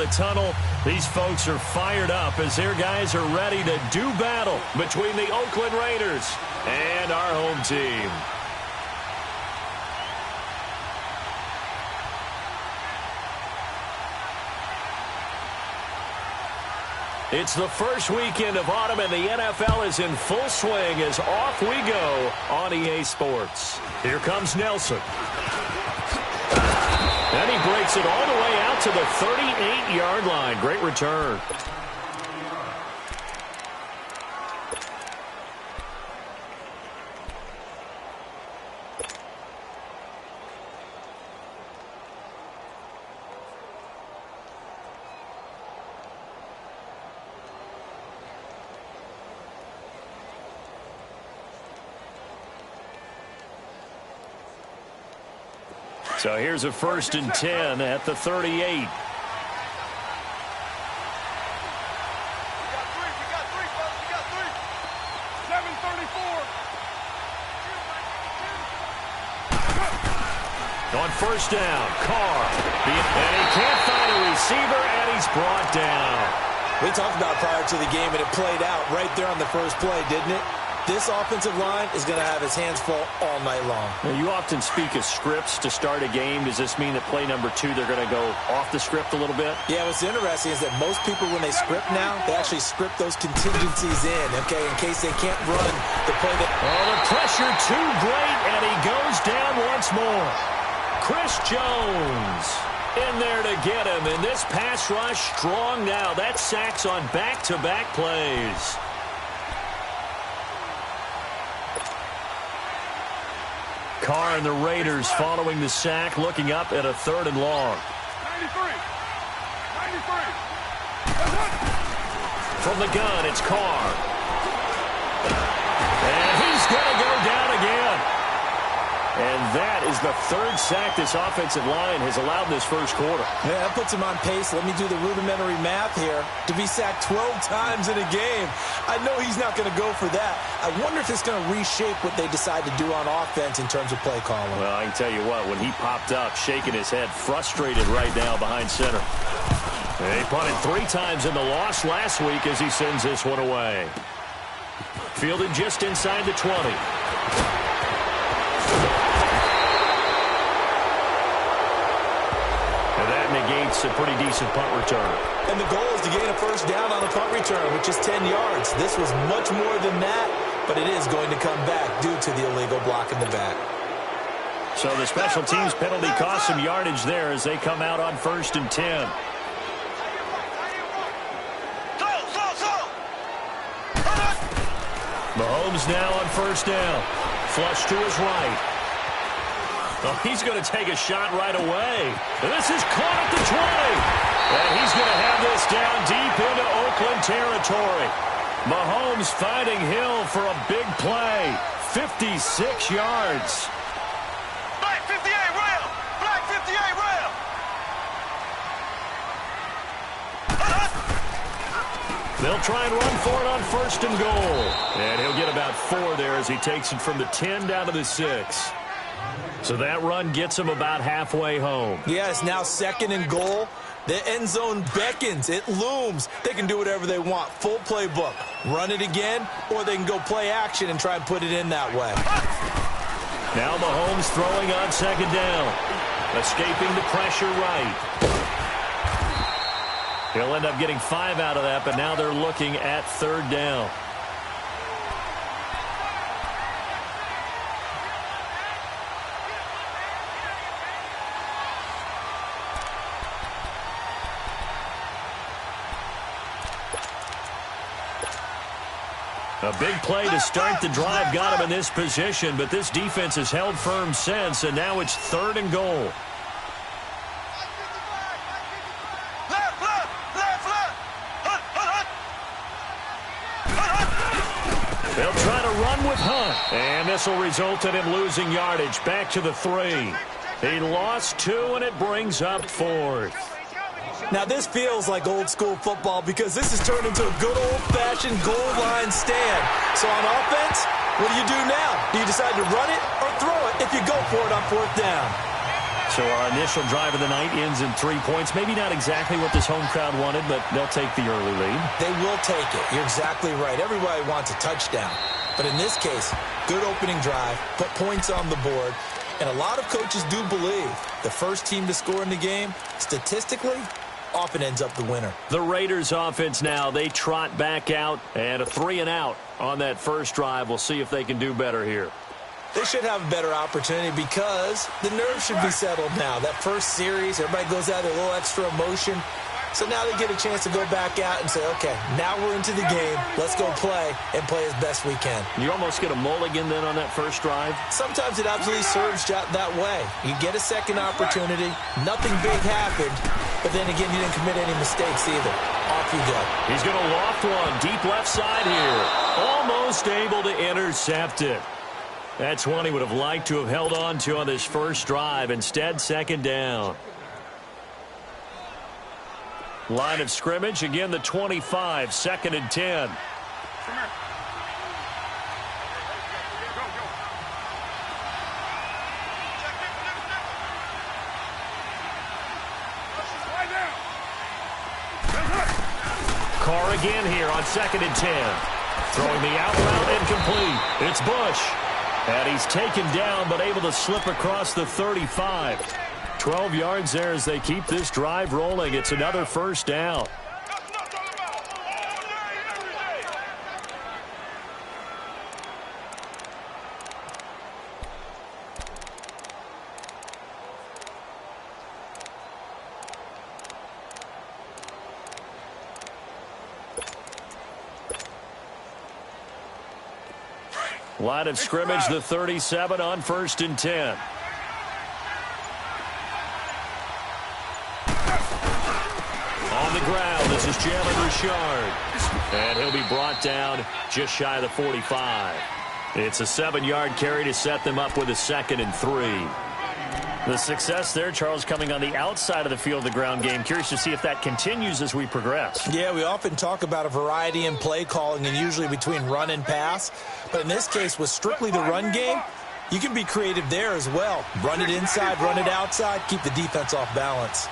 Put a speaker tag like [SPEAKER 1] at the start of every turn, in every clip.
[SPEAKER 1] the tunnel. These folks are fired up as their guys are ready to do battle between the Oakland Raiders and our home team. It's the first weekend of autumn, and the NFL is in full swing as off we go on EA Sports. Here comes Nelson. And he breaks it all the way out to the 38-yard line. Great return. So here's a 1st and 10 at the 38.
[SPEAKER 2] We got three, folks. We got three. 7:34.
[SPEAKER 1] On 1st down, Carr. And he can't find a receiver, and he's brought down.
[SPEAKER 3] We talked about prior to the game, and it played out right there on the first play, didn't it? This offensive line is going to have his hands full all night long.
[SPEAKER 1] Now, you often speak of scripts to start a game. Does this mean that play number 2, they're going to go off the script a little bit?
[SPEAKER 3] Yeah, what's interesting is that most people, when they script now, they actually script those contingencies in, okay, in case they can't run the play that...
[SPEAKER 1] Oh, the pressure too great, and he goes down once more. Chris Jones in there to get him, and this pass rush strong now. That's sacks on back-to-back plays. Carr and the Raiders following the sack, looking up at a 3rd and long.
[SPEAKER 2] 93.
[SPEAKER 1] From the gun, it's Carr. And he's going to go down again. And that is the 3rd sack this offensive line has allowed in this first quarter.
[SPEAKER 3] Yeah, that puts him on pace. Let me do the rudimentary math here. To be sacked 12 times in a game, I know he's not going to go for that. I wonder if it's going to reshape what they decide to do on offense in terms of play calling.
[SPEAKER 1] Well, I can tell you what, when he popped up, shaking his head, frustrated right now behind center. He punted 3 times in the loss last week as he sends this one away. Fielded just inside the 20. Negates a pretty decent punt return.
[SPEAKER 3] And the goal is to gain a 1st down on a punt return, which is 10 yards. This was much more than that, but it is going to come back due to the illegal block in the back.
[SPEAKER 1] So the special teams penalty cost some yardage there as they come out on 1st and 10. Mahomes now on 1st down. Flush to his right. Oh, he's going to take a shot right away. This is caught at the 20. And he's going to have this down deep into Oakland territory. Mahomes finding Hill for a big play. 56 yards.
[SPEAKER 2] Black 58 rail. Black 58 rail.
[SPEAKER 1] They'll try and run for it on 1st and goal. And he'll get about 4 there as he takes it from the 10 down to the 6. So that run gets him about halfway home.
[SPEAKER 3] Yeah, it's now 2nd and goal. The end zone beckons. It looms. They can do whatever they want. Full playbook. Run it again, or they can go play action and try and put it in that way.
[SPEAKER 1] Now Mahomes throwing on 2nd down. Escaping the pressure right. He'll end up getting 5 out of that, but now they're looking at 3rd down. A big play to start the drive got him in this position, but this defense has held firm since, and now it's 3rd and goal. They'll try to run with Hunt, and this will result in him losing yardage back to the 3. He lost 2, and it brings up 4th.
[SPEAKER 3] Now, this feels like old-school football because this has turned into a good old-fashioned goal line stand. So on offense, what do you do now? Do you decide to run it or throw it if you go for it on 4th down?
[SPEAKER 1] So our initial drive of the night ends in 3 points. Maybe not exactly what this home crowd wanted, but they'll take the early lead.
[SPEAKER 3] They will take it. You're exactly right. Everybody wants a touchdown. But in this case, good opening drive, put points on the board, and a lot of coaches do believe the first team to score in the game, statistically, often ends up the winner.
[SPEAKER 1] The Raiders offense now, they trot back out, and a 3-and-out on that first drive. We'll see if they can do better here.
[SPEAKER 3] They should have a better opportunity because the nerves should be settled now. That first series, everybody goes out with a little extra emotion. So now they get a chance to go back out and say, okay, now we're into the game. Let's go play and play as best we can.
[SPEAKER 1] You almost get a mulligan then on that first drive?
[SPEAKER 3] Sometimes it absolutely serves that way. You get a second opportunity. Nothing big happened. But then again, you didn't commit any mistakes either. Off you go.
[SPEAKER 1] He's going to loft one deep left side here. Almost able to intercept it. That's one he would have liked to have held on to on this first drive. Instead, second down. Line of scrimmage, again, the 25, 2nd and 10.
[SPEAKER 2] Come here.
[SPEAKER 1] Carr again here on 2nd and 10. Throwing the out route incomplete. It's Bush. And he's taken down but able to slip across the 35. 12 yards there as they keep this drive rolling. It's another first down. Line of scrimmage, the 37 on 1st and 10. On the ground, this is Jalen Richard. And he'll be brought down just shy of the 45. It's a 7-yard carry to set them up with a 2nd and 3. The success there, Charles, coming on the outside of the field, the ground game. Curious to see if that continues as we progress.
[SPEAKER 3] Yeah, we often talk about a variety in play calling and usually between run and pass. But in this case, with strictly the run game, you can be creative there as well. Run it inside, run it outside, keep the defense off balance.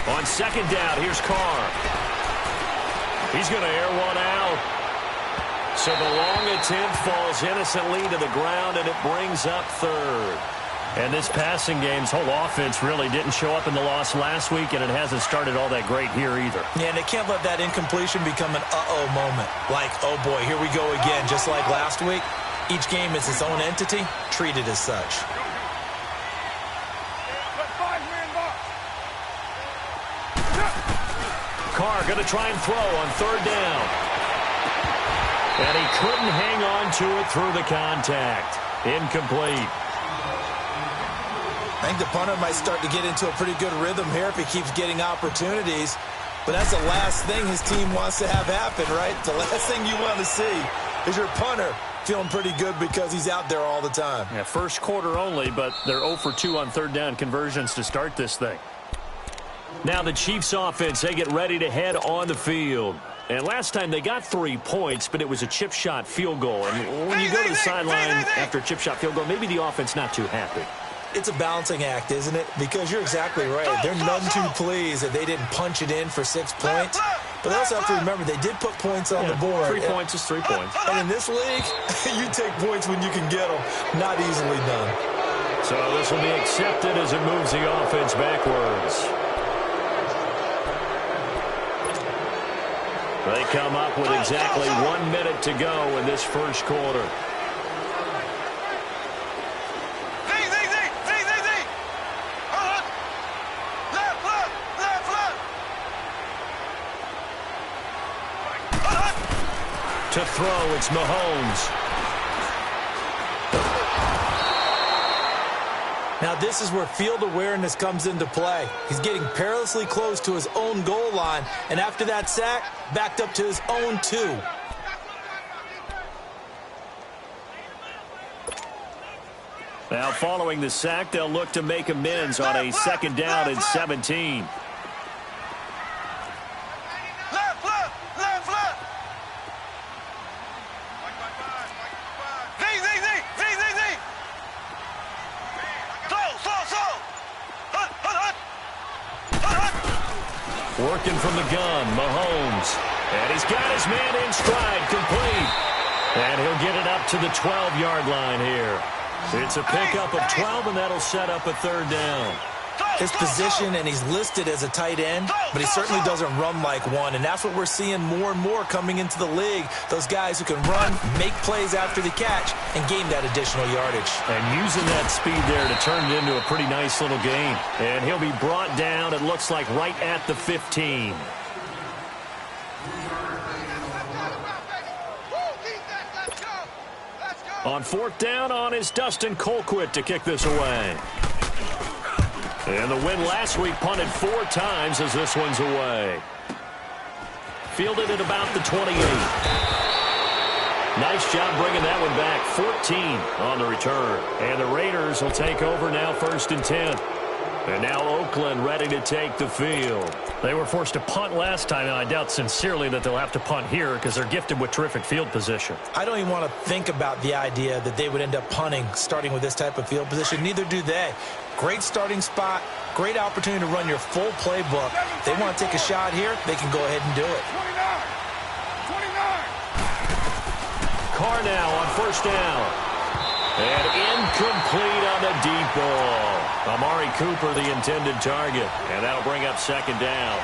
[SPEAKER 1] On 2nd down, here's Carr. He's going to air one out. So the long attempt falls innocently to the ground, and it brings up 3rd. And this passing game's whole offense really didn't show up in the loss last week, and it hasn't started all that great here either.
[SPEAKER 3] Yeah, and they can't let that incompletion become an uh-oh moment. Like, oh boy, here we go again, just like last week. Each game is its own entity, treated as such.
[SPEAKER 1] Carr going to try and throw on 3rd down. And he couldn't hang on to it through the contact. Incomplete.
[SPEAKER 3] I think the punter might start to get into a pretty good rhythm here if he keeps getting opportunities. But that's the last thing his team wants to have happen, right? The last thing you want to see is your punter feeling pretty good because he's out there all the time.
[SPEAKER 1] Yeah, first quarter only, but they're 0 for 2 on 3rd down conversions to start this thing. Now the Chiefs offense, they get ready to head on the field. And last time they got 3 points, but it was a chip shot field goal. And when you go to the sideline after a chip shot field goal, maybe the offense not too happy.
[SPEAKER 3] It's a balancing act, isn't it? Because you're exactly right. They're none too pleased that they didn't punch it in for 6 points. But they also have to remember they did put points on the board.
[SPEAKER 1] 3 points is 3 points.
[SPEAKER 3] And in this league, you take points when you can get them. Not easily done.
[SPEAKER 1] So this will be accepted as it moves the offense backwards. They come up with exactly 1 minute to go in this first quarter. To throw, it's Mahomes.
[SPEAKER 3] Now this is where field awareness comes into play. He's getting perilously close to his own goal line, and after that sack, backed up to his own 2.
[SPEAKER 1] Now following the sack, they'll look to make amends on a 2nd down and 17. Working from the gun, Mahomes. And he's got his man in stride, complete. And he'll get it up to the 12-yard line here. It's a pickup of 12, and that'll set up a third down.
[SPEAKER 3] His position, and he's listed as a tight end, but he certainly doesn't run like one, and that's what we're seeing more and more coming into the league. Those guys who can run, make plays after the catch, and gain that additional yardage.
[SPEAKER 1] And using that speed there to turn it into a pretty nice little gain. And he'll be brought down, it looks like, right at the 15. On fourth down on is Dustin Colquitt to kick this away. And the win last week punted 4 times as this one's away. Fielded at about the 28. Nice job bringing that one back. 14 on the return. And the Raiders will take over now, 1st and 10. And now Oakland ready to take the field.
[SPEAKER 4] They were forced to punt last time, and I doubt sincerely that they'll have to punt here because they're gifted with terrific field position.
[SPEAKER 3] I don't even want to think about the idea that they would end up punting starting with this type of field position. Neither do they. Great starting spot, great opportunity to run your full playbook. They want to take a shot here, they can go ahead and do it.
[SPEAKER 2] 29.
[SPEAKER 1] Carr now on 1st down. And incomplete on the deep ball. Amari Cooper, the intended target. And that'll bring up 2nd down.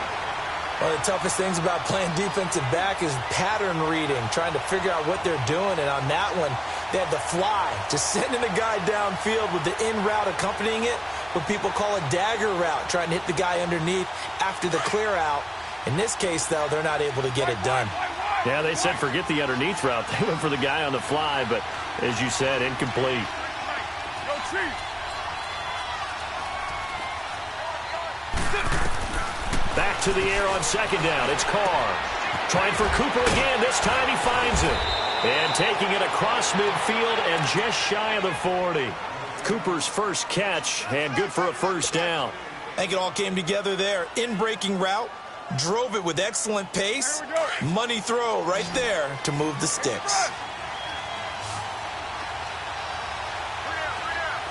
[SPEAKER 3] One of the toughest things about playing defensive back is pattern reading, trying to figure out what they're doing. And on that one, they had the fly, just sending the guy downfield with the in route accompanying it, what people call a dagger route, trying to hit the guy underneath after the clear out. In this case, though, they're not able to get it done.
[SPEAKER 4] Yeah, they said forget the underneath route. They went for the guy on the fly, but as you said, incomplete.
[SPEAKER 1] Back to the air on 2nd down. It's Carr. Trying for Cooper again. This time he finds it. And taking it across midfield and just shy of the 40. Cooper's first catch and good for a 1st down.
[SPEAKER 3] I think it all came together there. In-breaking route. Drove it with excellent pace. Money throw right there to move the sticks.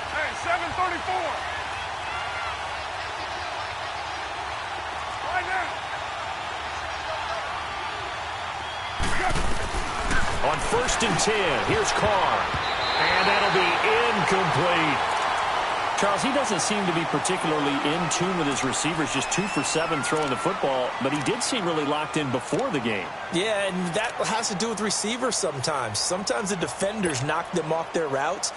[SPEAKER 2] Hey, 7:34. Right now.
[SPEAKER 1] On 1st and 10, here's Carr. And that'll be incomplete.
[SPEAKER 4] Charles, he doesn't seem to be particularly in tune with his receivers, just 2 for 7 throwing the football, but he did seem really locked in before the game.
[SPEAKER 3] Yeah, and that has to do with receivers sometimes. Sometimes the defenders knock them off their routes,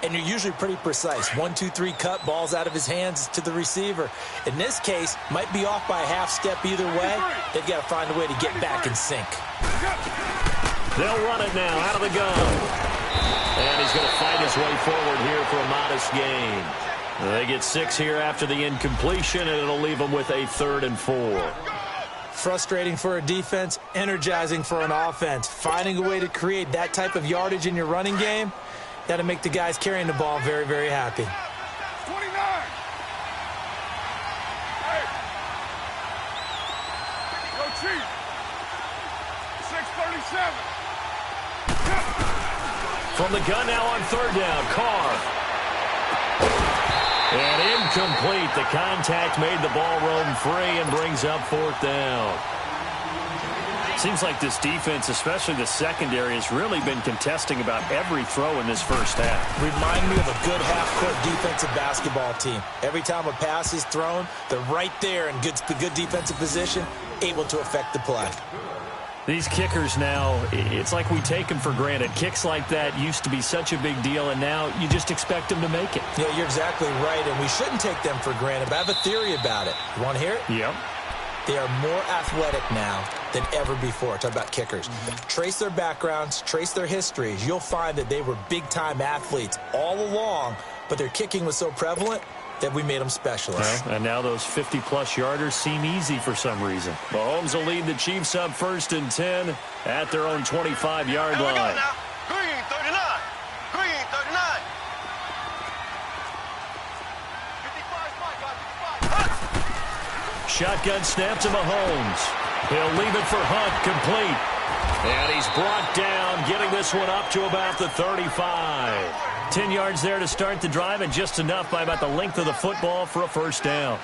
[SPEAKER 3] and you're usually pretty precise. 1, 2, 3 cut, balls out of his hands to the receiver. In this case, might be off by a half step either way. They've got to find a way to get back in sync.
[SPEAKER 1] They'll run it now out of the gun. And he's going to fight his way forward here for a modest gain. They get 6 here after the incompletion, and it'll leave them with a 3rd and 4.
[SPEAKER 3] Frustrating for a defense, energizing for an offense. Finding a way to create that type of yardage in your running game, got to make the guys carrying the ball very, very happy.
[SPEAKER 2] 29. Hey. Yo, Chief. 6:37.
[SPEAKER 1] From the gun now on 3rd down, Carr. And incomplete. The contact made the ball roam free and brings up 4th down.
[SPEAKER 4] Seems like this defense, especially the secondary, has really been contesting about every throw in this first half.
[SPEAKER 3] Remind me of a good half-court defensive basketball team. Every time a pass is thrown, they're right there in good defensive position, able to affect the play.
[SPEAKER 4] These kickers now, it's like we take them for granted. Kicks like that used to be such a big deal, and now you just expect them to make it.
[SPEAKER 3] Yeah, you're exactly right, and we shouldn't take them for granted, but I have a theory about it. You want to hear it?
[SPEAKER 4] Yep.
[SPEAKER 3] They are more athletic now than ever before. Talk about kickers. Trace their backgrounds, trace their histories. You'll find that they were big-time athletes all along, but their kicking was so prevalent that we made them specialists.
[SPEAKER 4] Well, and now those 50-plus yarders seem easy for some reason.
[SPEAKER 1] Mahomes will lead the Chiefs up 1st and 10 at their own 25-yard
[SPEAKER 2] Here we go
[SPEAKER 1] line.
[SPEAKER 2] now. Green 39. Green 39. 55.
[SPEAKER 1] Shotgun snap to Mahomes. He'll leave it for Hunt, complete. And he's brought down, getting this one up to about the 35. 10 yards there to start the drive, and just enough by about the length of the football for a 1st down.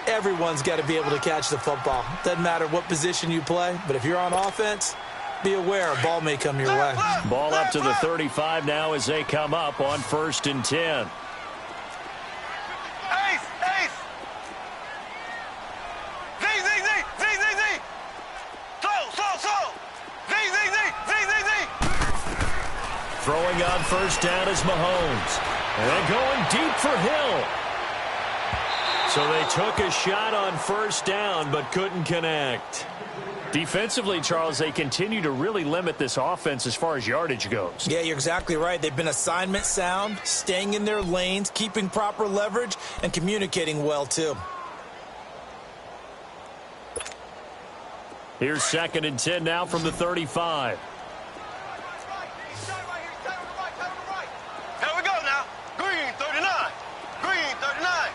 [SPEAKER 3] Everyone's got to be able to catch the football. Doesn't matter what position you play, but if you're on offense, be aware a ball may come your way.
[SPEAKER 1] Ball up to the 35 now as they come up on 1st and 10.
[SPEAKER 2] Ace, ace. Z, Z, Z, Z, Z, Z. Slow. Z, Z, Z, Z, Z, Z.
[SPEAKER 1] Throwing on 1st down is Mahomes. And going deep for Hill. So they took a shot on 1st down but couldn't connect. Defensively, Charles, they continue to really limit this offense as far as yardage goes.
[SPEAKER 3] Yeah, you're exactly right. They've been assignment sound, staying in their lanes, keeping proper leverage, and communicating well, too.
[SPEAKER 1] Here's 2nd and 10 now from the 35.
[SPEAKER 2] Here we go now. Green 39. Green 39.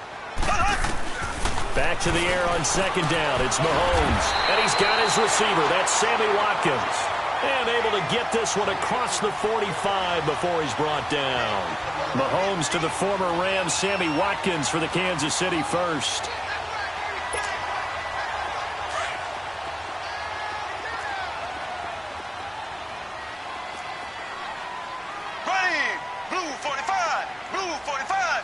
[SPEAKER 1] Back to the air on 2nd down. It's Mahomes. And he's got his receiver. That's Sammy Watkins. And able to get this one across the 45 before he's brought down. Mahomes to the former Rams, Sammy Watkins for the Kansas City first.
[SPEAKER 2] Ready. Blue 45. Blue 45.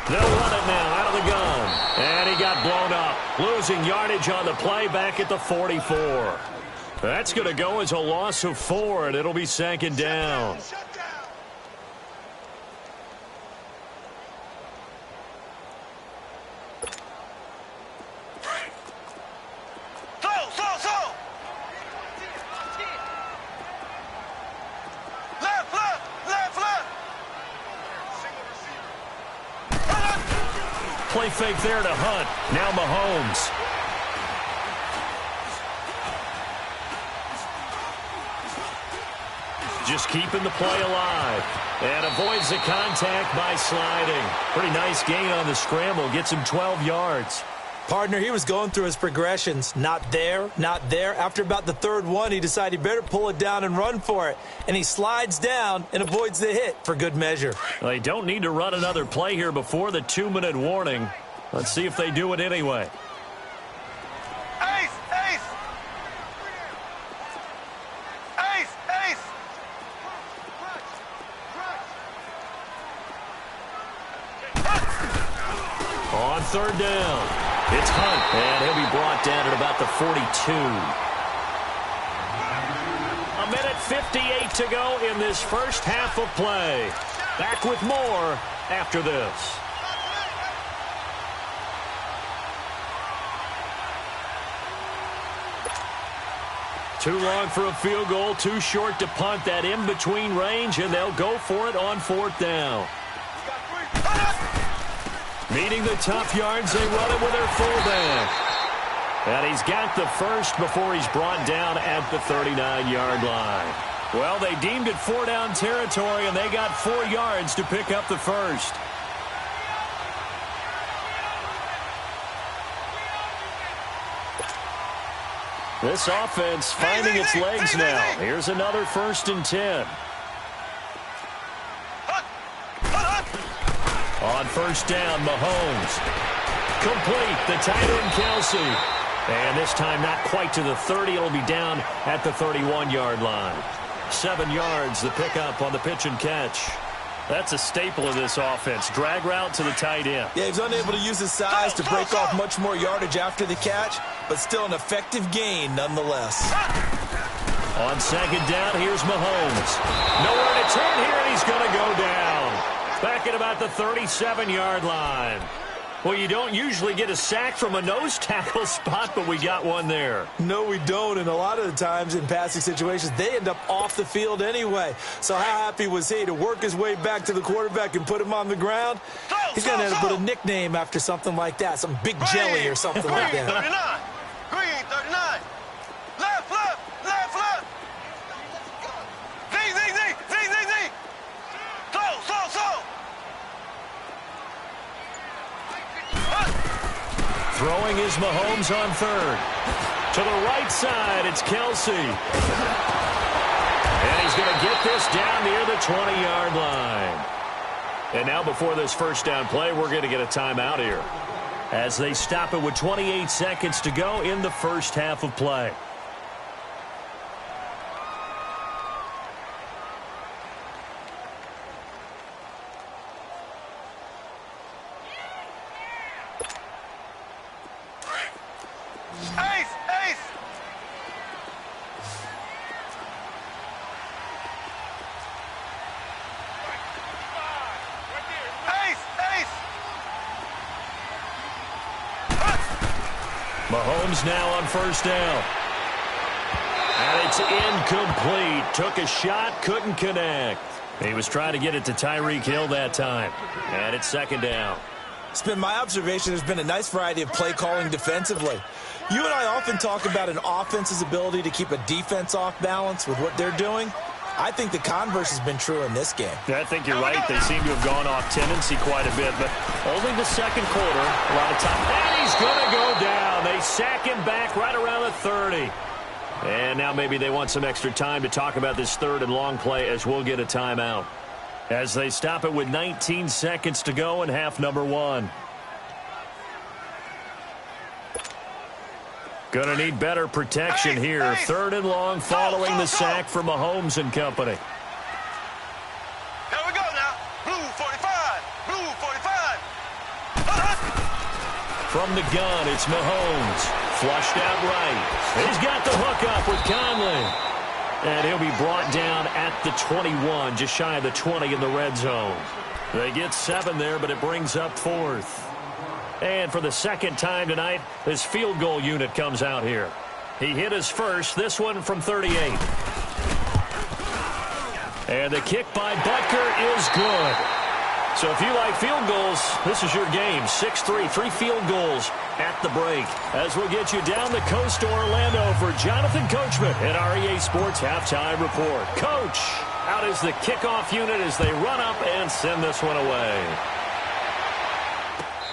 [SPEAKER 1] They'll run it now out of the gun. And he got blown up. Losing yardage on the play back at the 44. That's going to go as a loss of 4, and it'll be 2nd down.
[SPEAKER 2] Slow. Left.
[SPEAKER 1] Play fake there to Hunt. Now Mahomes. Just keeping the play alive. And avoids the contact by sliding. Pretty nice gain on the scramble. Gets him 12 yards.
[SPEAKER 3] Partner, he was going through his progressions. Not there, not there. After about the 3rd one, he decided he better pull it down and run for it. And he slides down and avoids the hit for good measure.
[SPEAKER 1] Well, they don't need to run another play here before the 2-minute warning. Let's see if they do it anyway.
[SPEAKER 2] Ace.
[SPEAKER 1] On 3rd down, it's Hunt, and he'll be brought down at about the 42. 1:58 to go in this first half of play. Back with more after this. Too long for a field goal, too short to punt that in-between range, and they'll go for it on 4th down. Meeting the tough yards, they run it with their fullback. And he's got the first before he's brought down at the 39-yard line. Well, they deemed it 4-down territory, and they got 4 yards to pick up the first. This offense finding its legs now. Here's another 1st and 10. On 1st down, Mahomes. Complete, the tight end, Kelsey. And this time not quite to the 30. It'll be down at the 31-yard line. 7 yards, the pickup on the pitch and catch. That's a staple of this offense. Drag route to the tight end.
[SPEAKER 3] Yeah, he's unable to use his size to break off much more yardage after the catch, but still an effective gain nonetheless.
[SPEAKER 1] On 2nd down, here's Mahomes. Nowhere to turn here, and he's going to go down. Back at about the 37-yard line. Well, you don't usually get a sack from a nose tackle spot, but we got one there.
[SPEAKER 3] No, we don't, and a lot of the times in passing situations, they end up off the field anyway. So how happy was he to work his way back to the quarterback and put him on the ground? He's going to have to put a nickname after something like that, some Big Jelly or something like that.
[SPEAKER 2] Green 39. Left. Z. Slow.
[SPEAKER 1] Throwing is Mahomes on 3rd. To the right side, it's Kelsey. And he's going to get this down near the 20-yard line. And now before this first down play, we're going to get a timeout here, as they stop it with 28 seconds to go in the first half of play. Mahomes now on first down. And it's incomplete. Took a shot, couldn't connect. He was trying to get it to Tyreek Hill that time. And it's second down.
[SPEAKER 3] It's been my observation there's been a nice variety of play calling defensively. You and I often talk about an offense's ability to keep a defense off balance with what they're doing. I think the converse has been true in this game.
[SPEAKER 1] I think you're right. They seem to have gone off tendency quite a bit, but only the second quarter. A lot of time. And he's going to go down. They sack him back right around the 30. And now maybe they want some extra time to talk about this third and long play, as we'll get a timeout, as they stop it with 19 seconds to go in half number one. Going to need better protection here. Third and long following the sack from Mahomes and company.
[SPEAKER 2] Here we go now. Blue 45. Blue 45.
[SPEAKER 1] From the gun, it's Mahomes. Flushed out right. He's got the hook up with Conley. And he'll be brought down at the 21, just shy of the 20 in the red zone. They get 7 there, but it brings up fourth. And for the second time tonight, his field goal unit comes out here. He hit his first, this one from 38. And the kick by Butker is good. So if you like field goals, this is your game. 6-3, 3 field goals at the break. As we'll get you down the coast to Orlando for Jonathan Coachman at our EA Sports Halftime Report. Coach, out is the kickoff unit as they run up and send this one away.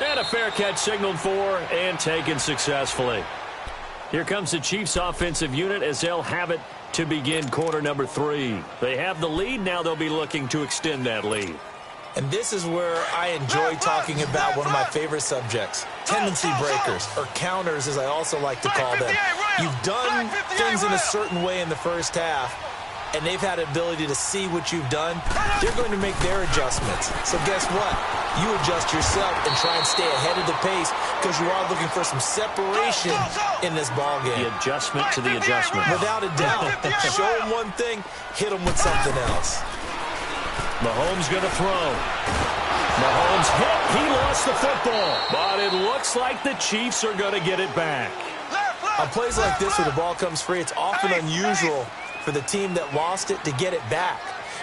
[SPEAKER 1] And a fair catch signaled for and taken successfully. Here comes the Chiefs offensive unit as they'll have it to begin quarter number 3. They have the lead. Now they'll be looking to extend that lead.
[SPEAKER 3] And this is where I enjoy talking about one of my favorite subjects, tendency breakers, or counters as I also like to call them. You've done things in a certain way in the first half, and they've had the ability to see what you've done. They're going to make their adjustments. So guess what? You adjust yourself and try and stay ahead of the pace because you are looking for some separation in this ball game.
[SPEAKER 1] The adjustment to the adjustment.
[SPEAKER 3] Without a doubt. Show them one thing, hit them with something else.
[SPEAKER 1] Mahomes going to throw. Mahomes hit. He lost the football. But it looks like the Chiefs are going to get it back.
[SPEAKER 3] On plays like this where the ball comes free, it's often unusual for the team that lost it to get it back.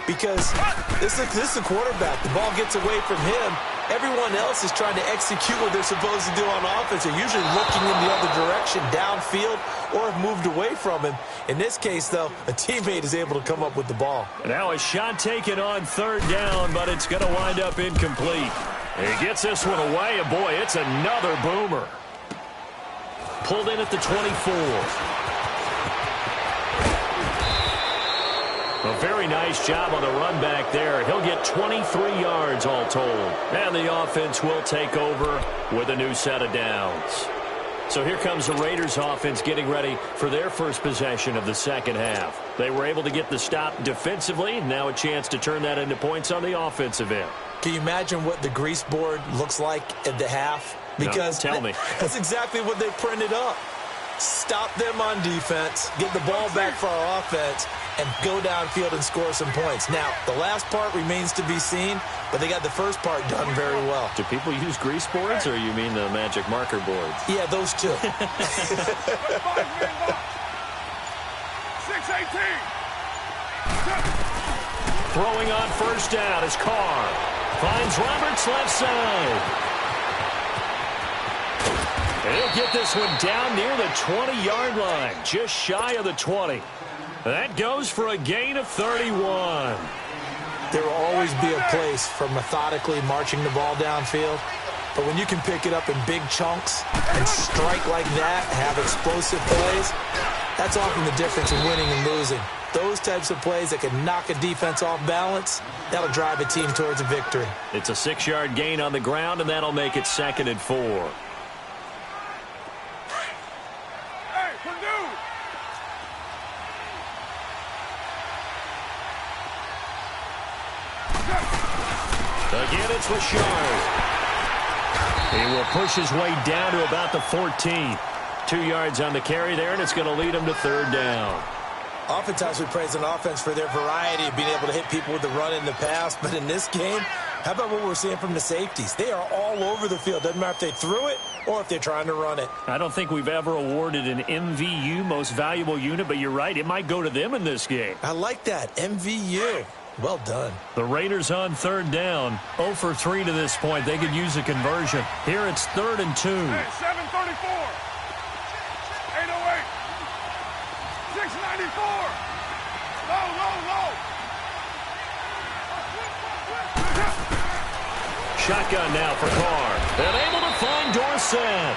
[SPEAKER 3] Because this is the quarterback. The ball gets away from him. Everyone else is trying to execute what they're supposed to do on offense. They're usually looking in the other direction, downfield, or have moved away from him. In this case, though, a teammate is able to come up with the ball.
[SPEAKER 1] Now a shot taken on third down, but it's going to wind up incomplete. He gets this one away, and boy, it's another boomer. Pulled in at the 24. A very nice job on the run back there. He'll get 23 yards all told. And the offense will take over with a new set of downs. So here comes the Raiders offense getting ready for their first possession of the second half. They were able to get the stop defensively. Now a chance to turn that into points on the offensive end.
[SPEAKER 3] Can you imagine what the grease board looks like at the half? Because
[SPEAKER 1] no, tell me.
[SPEAKER 3] That's exactly what they printed up. Stop them on defense, get the ball back for our offense, and go downfield and score some points. Now, the last part remains to be seen, but they got the first part done very well.
[SPEAKER 1] Do people use grease boards, or you mean the magic marker boards?
[SPEAKER 3] Yeah, those two.
[SPEAKER 2] 6-18.
[SPEAKER 1] Throwing on first down is Carr. Finds Roberts left side. He'll get this one down near the 20-yard line, just shy of the 20. That goes for a gain of 31.
[SPEAKER 3] There will always be a place for methodically marching the ball downfield, but when you can pick it up in big chunks and strike like that, have explosive plays, That's often the difference in winning and losing. Those types of plays that can knock a defense off balance, that'll drive a team towards a victory.
[SPEAKER 1] It's a 6-yard gain on the ground, and that'll make it 2nd and 4.
[SPEAKER 2] Hey, Purdue!
[SPEAKER 1] Again, it's Richard. He will push his way down to about the 14. 2 yards on the carry there, and it's going to lead him to 3rd down.
[SPEAKER 3] Oftentimes we praise an offense for their variety of being able to hit people with the run in the pass, but in this game, how about what we're seeing from the safeties? They are all over the field. Doesn't matter if they threw it or if they're trying to run it.
[SPEAKER 4] I don't think we've ever awarded an MVU, most valuable unit, but you're right, it might go to them in this game.
[SPEAKER 3] I like that, MVU. Well done.
[SPEAKER 4] The Raiders on 3rd down, 0 for 3 to this point. They could use a conversion. Here it's 3rd and 2.
[SPEAKER 2] Hey, 734. 808. 694. Low, low, low.
[SPEAKER 1] Shotgun now for Carr. And able to find Dorsett.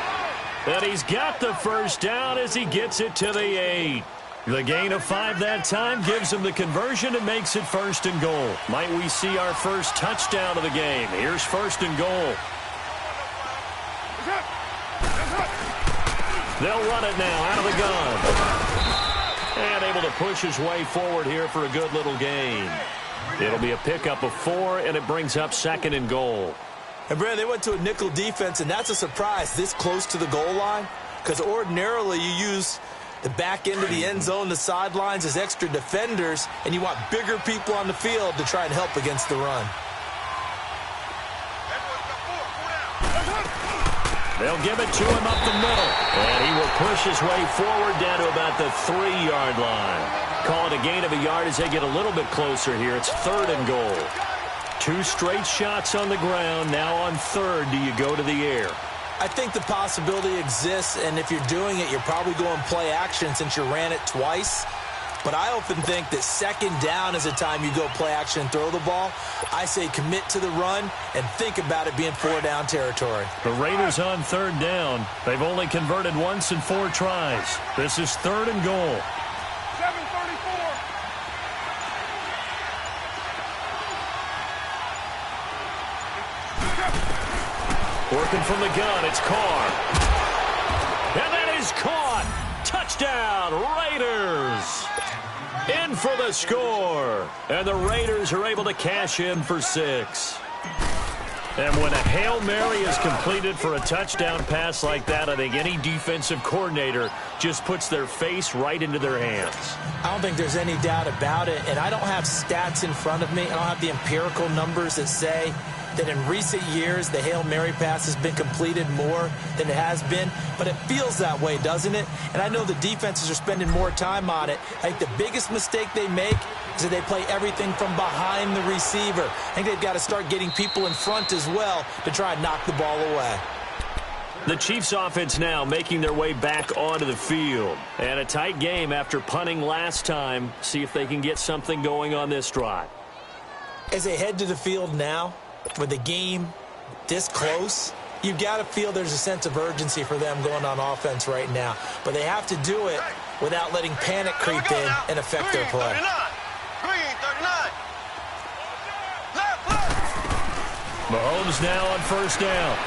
[SPEAKER 1] And he's got the 1st down as he gets it to the 8. The gain of 5 that time gives him the conversion and makes it 1st and goal. Might we see our first touchdown of the game? Here's 1st and goal. They'll run it now out of the gun. And able to push his way forward here for a good little gain. It'll be a pickup of 4, and it brings up 2nd and goal.
[SPEAKER 3] And, Brad, they went to a nickel defense, and that's a surprise this close to the goal line, because ordinarily you use the back end of the end zone, the sidelines as extra defenders, and you want bigger people on the field to try and help against the run.
[SPEAKER 1] They'll give it to him up the middle. And he will push his way forward down to about the 3-yard line. Call it a gain of a yard as they get a little bit closer here. It's 3rd and goal. 2 straight shots on the ground. Now on 3rd, do you go to the air?
[SPEAKER 3] I think the possibility exists, and if you're doing it, you're probably going play action since you ran it twice. But I often think that 2nd down is a time you go play action and throw the ball. I say commit to the run and think about it being 4-down territory.
[SPEAKER 4] The Raiders on 3rd down. They've only converted once in 4 tries. This is 3rd and goal.
[SPEAKER 2] 734.
[SPEAKER 1] Working from the gun, it's Carr. And that is caught. Touchdown, Raiders. In for the score. And the Raiders are able to cash in for 6. And when a Hail Mary is completed for a touchdown pass like that, I think any defensive coordinator just puts their face right into their hands.
[SPEAKER 3] I don't think there's any doubt about it, and I don't have stats in front of me. I don't have the empirical numbers that say that in recent years the Hail Mary pass has been completed more than it has been, but it feels that way, doesn't it? And I know the defenses are spending more time on it. I think the biggest mistake they make is that they play everything from behind the receiver. I think they've got to start getting people in front as well to try and knock the ball away.
[SPEAKER 1] The Chiefs offense now making their way back onto the field. And a tight game after punting last time. See if they can get something going on this drive.
[SPEAKER 3] As they head to the field now, with the game this close, you've got to feel there's a sense of urgency for them going on offense right now. But they have to do it without letting panic creep in and affect their play.
[SPEAKER 2] Green, 39. Left, left.
[SPEAKER 1] Mahomes now on 1st down.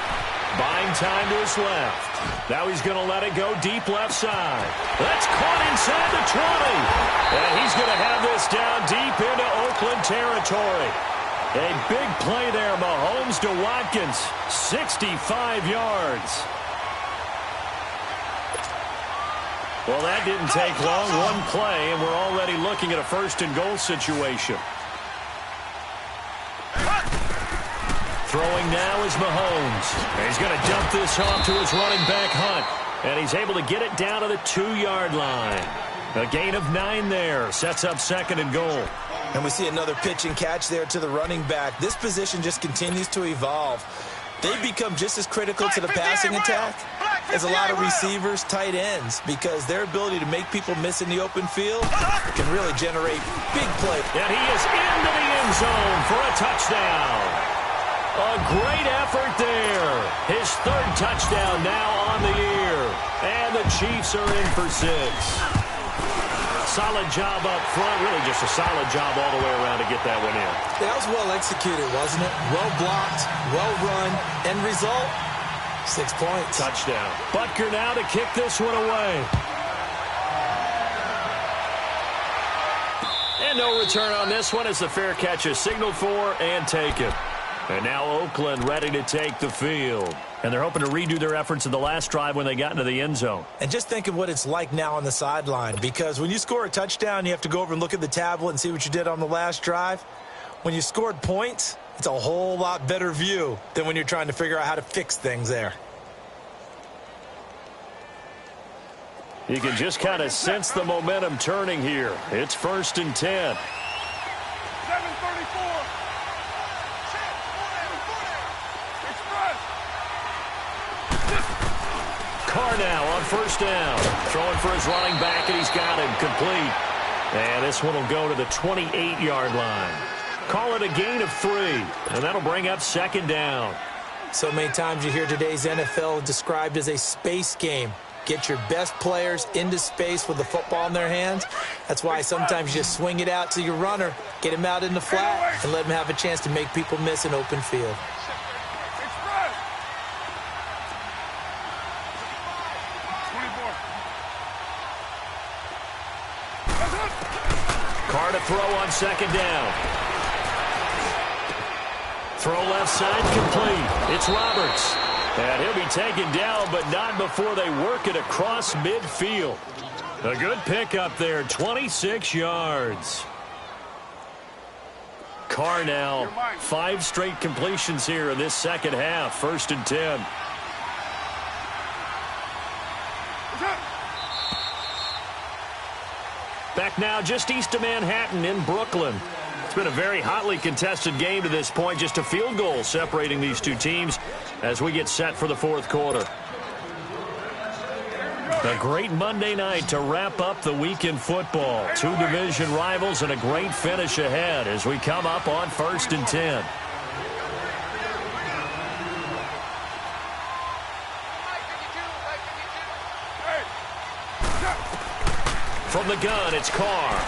[SPEAKER 1] Buying time to his left. Now he's going to let it go deep left side. That's caught inside the 20. And he's going to have this down deep into Oakland territory. A big play there, Mahomes to Watkins, 65 yards. Well, that didn't take long, one play, and we're already looking at a 1st and goal situation. Throwing now is Mahomes. And he's going to dump this off to his running back, Hunt. And he's able to get it down to the 2-yard line. A gain of 9 there, sets up 2nd and goal.
[SPEAKER 3] And we see another pitch and catch there to the running back. This position just continues to evolve. They become just as critical to the passing attack as a lot of receivers, tight ends, because their ability to make people miss in the open field can really generate big plays.
[SPEAKER 1] And he is into the end zone for a touchdown. A great effort there. His 3rd touchdown now on the year. And the Chiefs are in for 6. solid job up front. Really just a solid job all the way around to get that one in.
[SPEAKER 3] That was well executed, wasn't it? Well blocked, well run. End result, 6 points.
[SPEAKER 1] Touchdown. Butker now to kick this one away. And no return on this one as the fair catch is signaled for and taken. And now Oakland ready to take the field. And they're hoping to redo their efforts in the last drive when they got into the end zone.
[SPEAKER 3] And just think of what it's like now on the sideline, because when you score a touchdown, you have to go over and look at the tablet and see what you did on the last drive. When you scored points, it's a whole lot better view than when you're trying to figure out how to fix things there.
[SPEAKER 1] You can just kind of sense the momentum turning here. It's 1st and 10.
[SPEAKER 2] 7:34.
[SPEAKER 1] Carr now on 1st down. Throwing for his running back, and he's got him complete. And this one will go to the 28-yard line. Call it a gain of 3, and that'll bring up 2nd down.
[SPEAKER 3] So many times you hear today's NFL described as a space game. Get your best players into space with the football in their hands. That's why sometimes you just swing it out to your runner, get him out in the flat, and let him have a chance to make people miss an open field.
[SPEAKER 1] Carr to throw on 2nd down. Throw left side complete. It's Roberts. And he'll be taken down, but not before they work it across midfield. A good pickup there, 26 yards. Carr now, 5 straight completions here in this second half, 1st and 10. Back now just east of Manhattan in Brooklyn. It's been a very hotly contested game to this point. Just a field goal separating these two teams as we get set for the 4th quarter. A great Monday night to wrap up the week in football. 2 division rivals and a great finish ahead as we come up on 1st and 10. From the gun, it's Carr.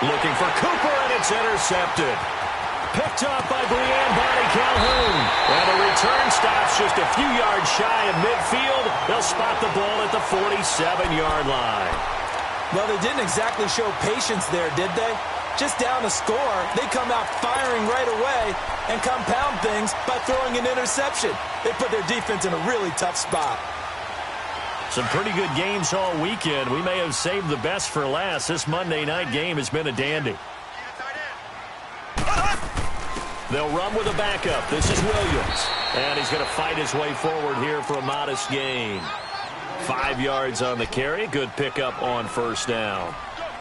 [SPEAKER 1] Looking for Cooper, and it's intercepted. Picked up by Brianne Bonnie Calhoun. And the return stops just a few yards shy of midfield. They'll spot the ball at the 47-yard line.
[SPEAKER 3] Well, they didn't exactly show patience there, did they? Just down a score, they come out firing right away and compound things by throwing an interception. They put their defense in a really tough spot.
[SPEAKER 1] Some pretty good games all weekend. We may have saved the best for last. This Monday night game has been a dandy. They'll run with a backup. This is Williams. And he's going to fight his way forward here for a modest gain. 5 yards on the carry. Good pickup on 1st down.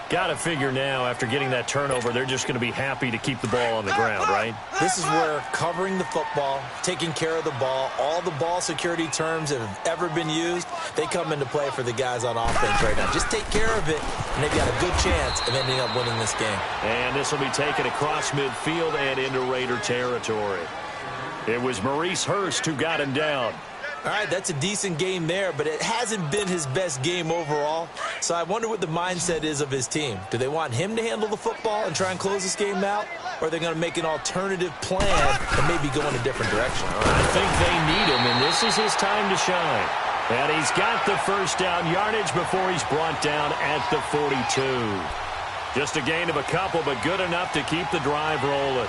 [SPEAKER 1] Got to figure now, after getting that turnover, they're just going to be happy to keep the ball on the ground, right?
[SPEAKER 3] This is where covering the football, taking care of the ball, all the ball security terms that have ever been used, they come into play for the guys on offense right now. Just take care of it, and they've got a good chance of ending up winning this game.
[SPEAKER 1] And this will be taken across midfield and into Raider territory. It was Maurice Hurst who got him down.
[SPEAKER 3] All right, that's a decent game there, but it hasn't been his best game overall. So I wonder what the mindset is of his team. Do they want him to handle the football and try and close this game out? Or are they going to make an alternative plan and maybe go in a different direction?
[SPEAKER 1] I think they need him, and this is his time to shine. And he's got the 1st down yardage before he's brought down at the 42. Just a gain of a couple, but good enough to keep the drive rolling.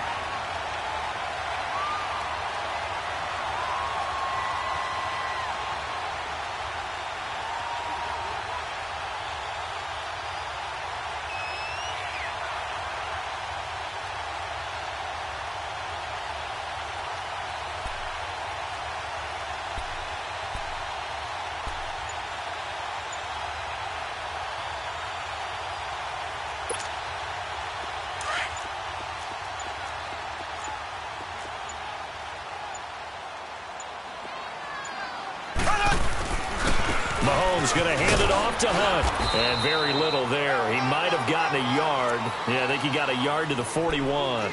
[SPEAKER 1] Mahomes going to hand it off to Hunt. And very little there. He might have gotten a yard. Yeah, I think he got a yard to the 41.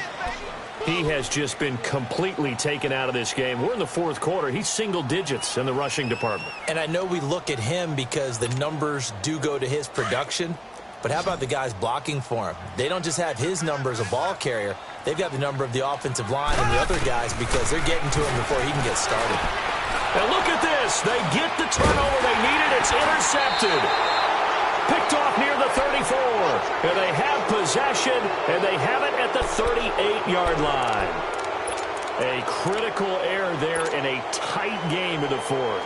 [SPEAKER 1] He has just been completely taken out of this game. We're in the fourth quarter. He's single digits in the rushing department.
[SPEAKER 3] And I know we look at him because the numbers do go to his production, but how about the guys blocking for him? They don't just have his number as a ball carrier. They've got the number of the offensive line and the other guys because they're getting to him before he can get started.
[SPEAKER 1] And look at this. They get the turnover they needed. It's intercepted. Picked off near the 34. And they have possession, and they have it at the 38-yard line. A critical error there in a tight game in the fourth.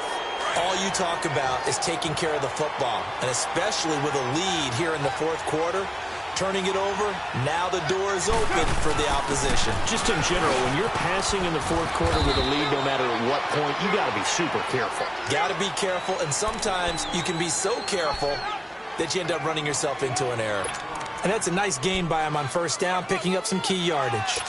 [SPEAKER 3] All you talk about is taking care of the football, and especially with a lead here in the fourth quarter, turning it over, now the door is open for the opposition.
[SPEAKER 1] Just in general, when you're passing in the fourth quarter with a lead, no matter at what point, you got to be super careful.
[SPEAKER 3] Got to be careful, and sometimes you can be so careful that you end up running yourself into an error. And that's a nice gain by him on first down, picking up some key yardage.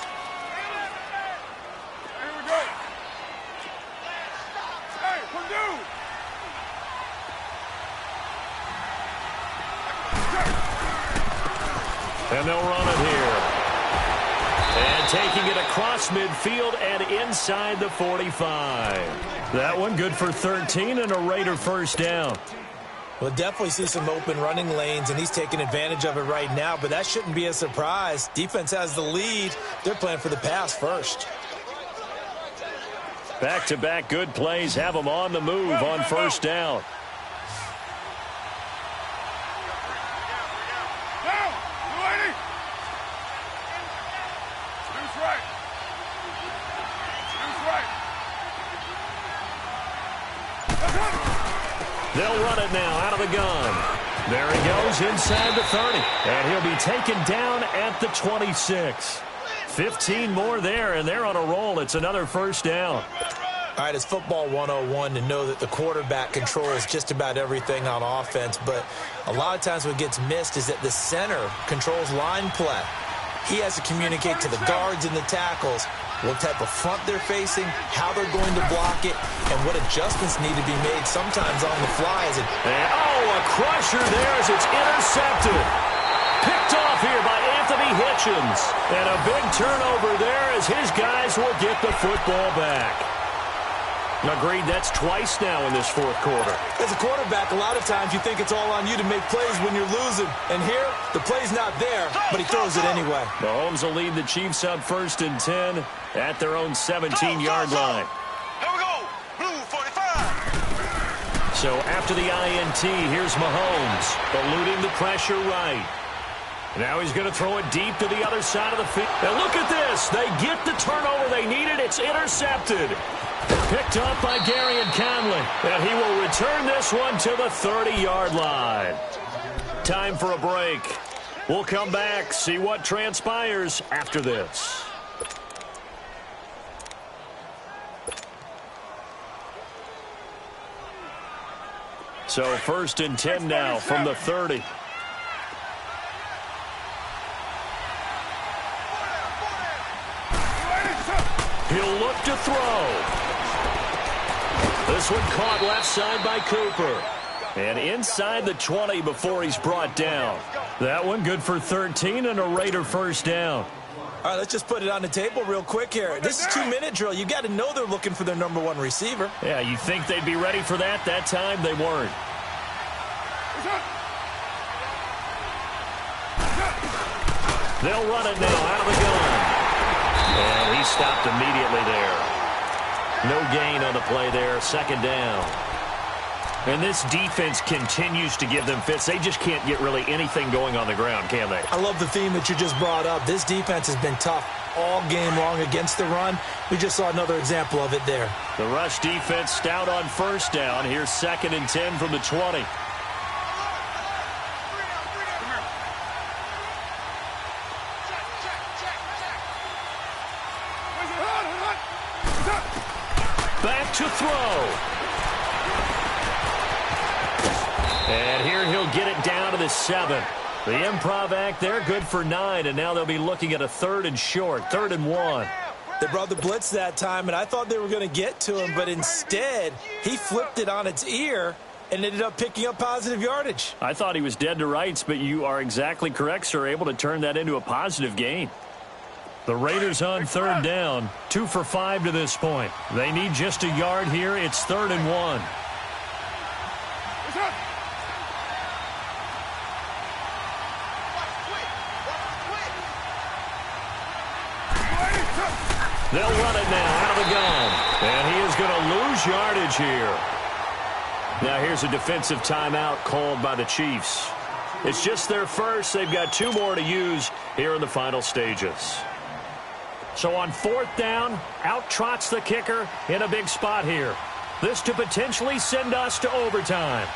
[SPEAKER 1] And they'll run it here. And taking it across midfield and inside the 45. That one good for 13 and a Raider first down.
[SPEAKER 3] We'll definitely see some open running lanes, and he's taking advantage of it right now, but that shouldn't be a surprise. Defense has the lead. They're playing for the pass first.
[SPEAKER 1] Back-to-back good plays have them on the move on first down. They'll run it now out of the gun. There he goes inside the 30. And he'll be taken down at the 26. 15 more there, and they're on a roll. It's another first down.
[SPEAKER 3] All right, it's football 101 to know that the quarterback controls just about everything on offense, but a lot of times what gets missed is that the center controls line play. He has to communicate to the guards and the tackles what type of front they're facing, how they're going to block it, and what adjustments need to be made sometimes on the fly.
[SPEAKER 1] A crusher there as it's intercepted. Picked off here by Anthony Hitchens. And a big turnover there as his guys will get the football back. Agreed, that's twice now in this fourth quarter.
[SPEAKER 3] As a quarterback, a lot of times you think it's all on you to make plays when you're losing. And here, the play's not there, but he throws it anyway.
[SPEAKER 1] Mahomes will lead the Chiefs up 1st and 10 at their own 17-yard line.
[SPEAKER 2] Here we go. Blue 45.
[SPEAKER 1] So after the INT, here's Mahomes, eluding the pressure right. Now he's going to throw it deep to the other side of the field. And look at this. They get the turnover they needed. It's intercepted. Picked up by Garyon Conley. And he will return this one to the 30-yard line. Time for a break. We'll come back, see what transpires after this. So 1st and 10 now from the 30. He'll look to throw. This one caught left side by Cooper. And inside the 20 before he's brought down. That one good for 13 and a Raider first down.
[SPEAKER 3] All right, let's just put it on the table real quick here. This is 2-minute drill. You got to know they're looking for their number one receiver.
[SPEAKER 1] Yeah, you think they'd be ready for that? That time they weren't. They'll run it now out of the gun. And he stopped immediately there. No gain on the play there. 2nd down. And this defense continues to give them fits. They just can't get really anything going on the ground, can they?
[SPEAKER 3] I love the theme that you just brought up. This defense has been tough all game long against the run. We just saw another example of it there.
[SPEAKER 1] The rush defense stout on first down. Here's 2nd and 10 from the 20. Back to throw. And here he'll get it down to the 7. The improv act there, good for 9, and now they'll be looking at a 3rd and short, 3rd and 1.
[SPEAKER 3] They brought the blitz that time, and I thought they were going to get to him, but instead he flipped it on its ear and ended up picking up positive yardage.
[SPEAKER 1] I thought he was dead to rights, but you are exactly correct, sir, able to turn that into a positive gain. The Raiders on third down, 2 for 5 to this point. They need just a yard here. It's 3rd and 1. They'll run it now out of the gun. And he is going to lose yardage here. Now here's a defensive timeout called by the Chiefs. It's just their first. They've got 2 more to use here in the final stages. So on 4th down, out trots the kicker in a big spot here. This to potentially send us to overtime.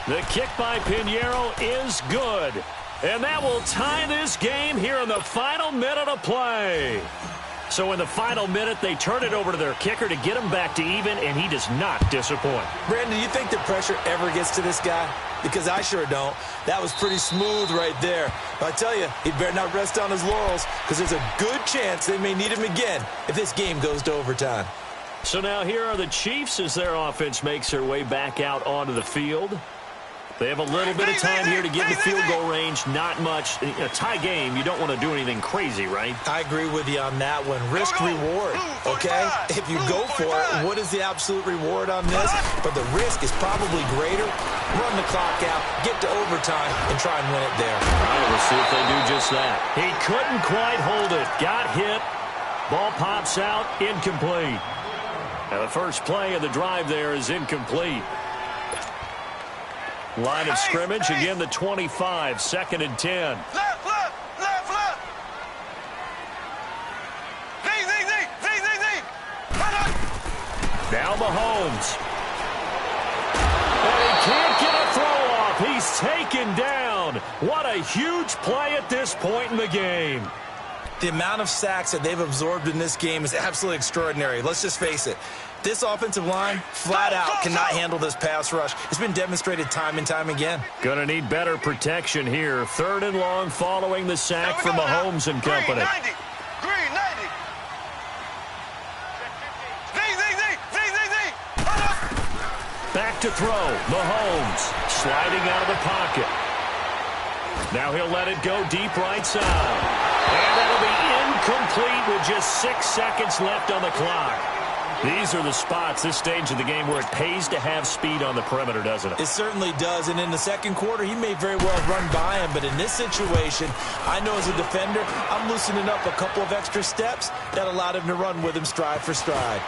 [SPEAKER 1] The kick by Pinheiro is good. And that will tie this game here in the final minute of play. So in the final minute, they turn it over to their kicker to get him back to even, and he does not disappoint.
[SPEAKER 3] Brandon, do you think the pressure ever gets to this guy? Because I sure don't. That was pretty smooth right there. But I tell you, he better not rest on his laurels, because there's a good chance they may need him again if this game goes to overtime.
[SPEAKER 1] So now here are the Chiefs as their offense makes their way back out onto the field. They have a little bit of time here to get in the field goal range. Not much. In a tie game, you don't want to do anything crazy, right?
[SPEAKER 3] I agree with you on that one. Risk-reward, okay? If you go for it, what is the absolute reward on this? But the risk is probably greater. Run the clock out, get to overtime, and try and win it there.
[SPEAKER 1] All right, we'll see if they do just that. He couldn't quite hold it. Got hit. Ball pops out. Incomplete. Now the first play of the drive there is incomplete. Line of scrimmage, again the 25, 2nd and 10.
[SPEAKER 2] Left.
[SPEAKER 1] Now Mahomes. And he can't get a throw off. He's taken down. What a huge play at this point in the game.
[SPEAKER 3] The amount of sacks that they've absorbed in this game is absolutely extraordinary. Let's just face it. This offensive line, flat out, cannot handle this pass rush. It's been demonstrated time and time again.
[SPEAKER 1] Going to need better protection here. 3rd and long following the sack from Mahomes and company.
[SPEAKER 2] Green 90.
[SPEAKER 1] Back to throw. Mahomes sliding out of the pocket. Now he'll let it go deep right side. And that'll be incomplete with just 6 seconds left on the clock. These are the spots, this stage of the game, where it pays to have speed on the perimeter, doesn't it?
[SPEAKER 3] It certainly does, and in the second quarter, he may very well run by him, but in this situation, I know as a defender, I'm loosening up a couple of extra steps that allowed him to run with him stride for stride.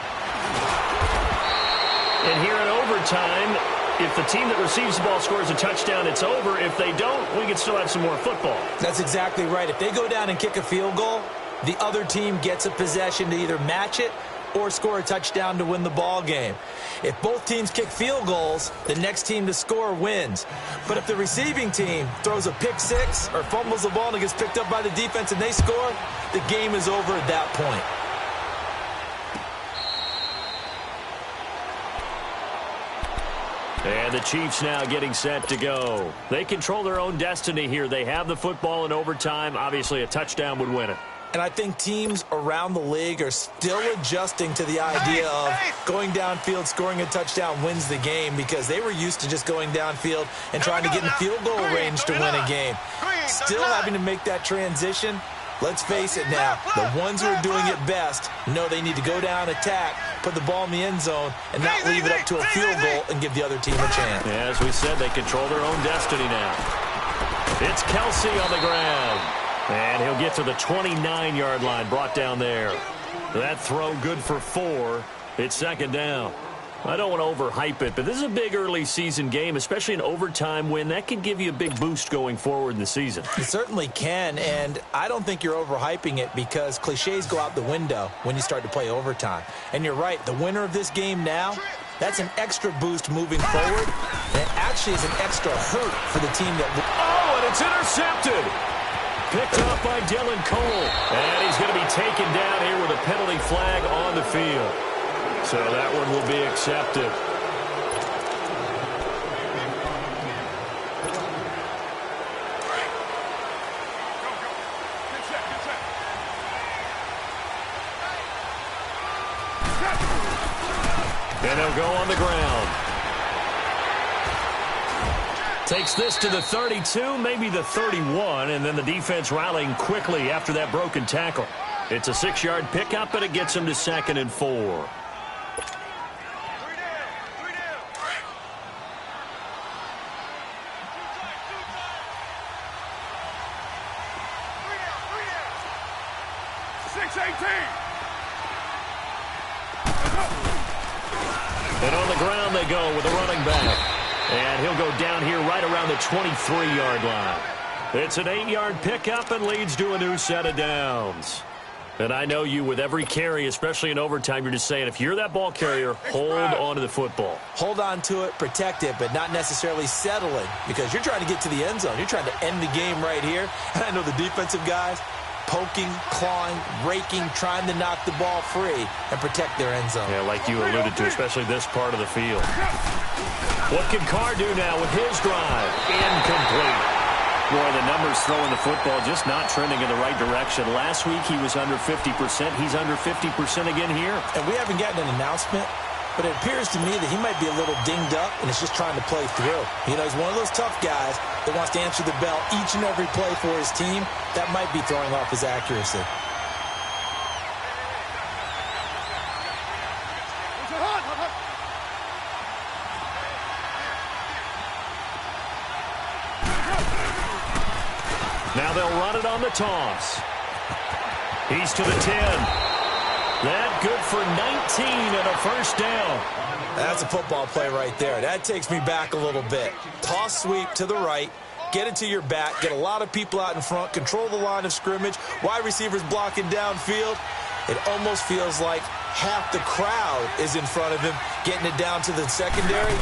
[SPEAKER 1] And here in overtime, if the team that receives the ball scores a touchdown, it's over. If they don't, we can still have some more football.
[SPEAKER 3] That's exactly right. If they go down and kick a field goal, the other team gets a possession to either match it or score a touchdown to win the ball game. If both teams kick field goals, the next team to score wins. But if the receiving team throws a pick six or fumbles the ball and it gets picked up by the defense and they score, the game is over at that point.
[SPEAKER 1] And the Chiefs now getting set to go. They control their own destiny here. They have the football in overtime. Obviously, a touchdown would win it.
[SPEAKER 3] And I think teams around the league are still adjusting to the idea of going downfield, scoring a touchdown wins the game, because they were used to just going downfield and trying to get in field goal range to win a game. Still having to make that transition. Let's face it now, the ones who are doing it best know they need to go down, attack, put the ball in the end zone, and not leave it up to a field goal and give the other team a chance.
[SPEAKER 1] Yeah, as we said, they control their own destiny now. It's Kelsey on the ground. And he'll get to the 29-yard line, brought down there. That throw good for 4. It's 2nd down. I don't want to overhype it, but this is a big early season game, especially an overtime win. That could give you a big boost going forward in the season.
[SPEAKER 3] It certainly can, and I don't think you're overhyping it, because cliches go out the window when you start to play overtime. And you're right, the winner of this game now, that's an extra boost moving forward, and it actually is an extra hurt for the team that...
[SPEAKER 1] Oh, and it's intercepted! Picked up by Dylan Cole. And he's going to be taken down here with a penalty flag on the field. So that one will be accepted. And they'll go on the ground. Takes this to the 32, maybe the 31, and then the defense rallying quickly after that broken tackle. It's a 6-yard pickup, and it gets him to 2nd and 4. And on the ground they go with a running back. And he'll go down here right around the 23-yard line. It's an 8-yard pickup and leads to a new set of downs. And I know you, with every carry, especially in overtime, you're just saying, if you're that ball carrier, hold on to the football.
[SPEAKER 3] Hold on to it, protect it, but not necessarily settle it, because you're trying to get to the end zone. You're trying to end the game right here. And I know the defensive guys poking, clawing, raking, trying to knock the ball free and protect their end zone.
[SPEAKER 1] Yeah, like you alluded to, especially this part of the field. What can Carr do now with his drive? Incomplete. Boy, the numbers throwing the football just not trending in the right direction. Last week he was under 50%. He's under 50% again here.
[SPEAKER 3] And we haven't gotten an announcement, but it appears to me that he might be a little dinged up and is just trying to play through. You know, he's one of those tough guys that wants to answer the bell each and every play for his team. That might be throwing off his accuracy.
[SPEAKER 1] Now they'll run it on the toss. He's to the 10. That good for 19 and a first down.
[SPEAKER 3] That's a football play right there. That takes me back a little bit. Toss sweep to the right. Get it to your back. Get a lot of people out in front. Control the line of scrimmage. Wide receivers blocking downfield. It almost feels like half the crowd is in front of him, getting it down to the secondary.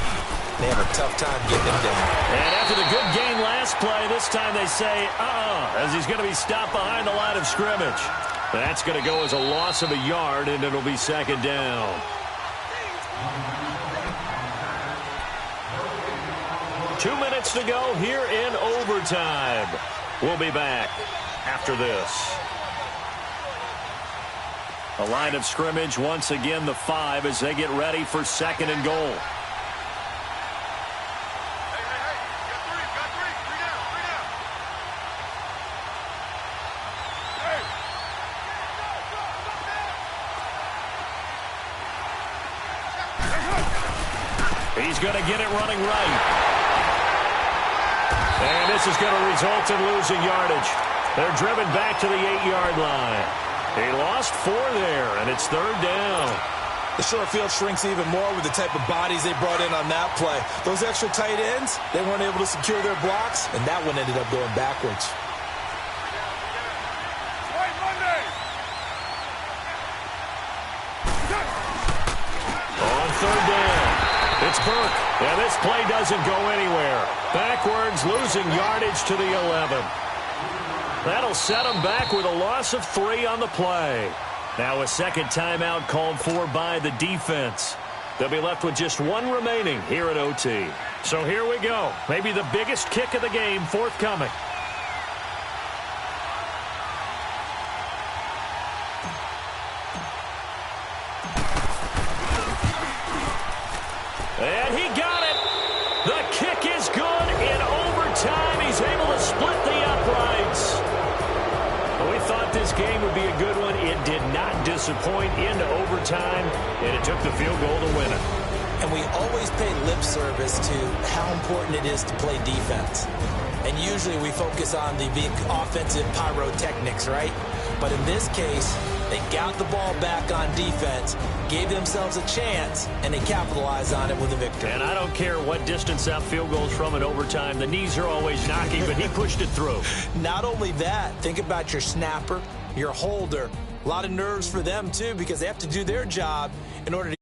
[SPEAKER 3] They have a tough time getting him down.
[SPEAKER 1] And after the good game last play, this time they say, as he's going to be stopped behind the line of scrimmage. That's going to go as a loss of a yard, and it'll be 2nd down. Two minutes to go here in overtime. We'll be back after this. The line of scrimmage, once again, the 5 as they get ready for 2nd and goal. He's going to get it running right. And this is going to result in losing yardage. They're driven back to the 8-yard line. He lost 4 there, and it's 3rd down.
[SPEAKER 3] The short field shrinks even more with the type of bodies they brought in on that play. Those extra tight ends, they weren't able to secure their blocks, and that one ended up going backwards.
[SPEAKER 1] On 3rd down, it's Burke, and this play doesn't go anywhere. Backwards, losing yardage to the 11. That'll set them back with a loss of 3 on the play. Now a second timeout called for by the defense. They'll be left with just 1 remaining here at OT. So here we go. Maybe the biggest kick of the game forthcoming. And he got it. The kick is good in overtime. He's able to split the uprights. We thought this game would be a good one. It did not disappoint into overtime, and it took the field goal to win it.
[SPEAKER 3] And we always pay lip service to how important it is to play defense. And usually we focus on the big offensive pyrotechnics, right? But in this case, they got the ball back on defense, gave themselves a chance, and they capitalized on it with a victory.
[SPEAKER 1] And I don't care what distance that field goes from in overtime. The knees are always knocking, but he pushed it through. Not
[SPEAKER 3] only that, think about your snapper, your holder. A lot of nerves for them, too, because they have to do their job in order to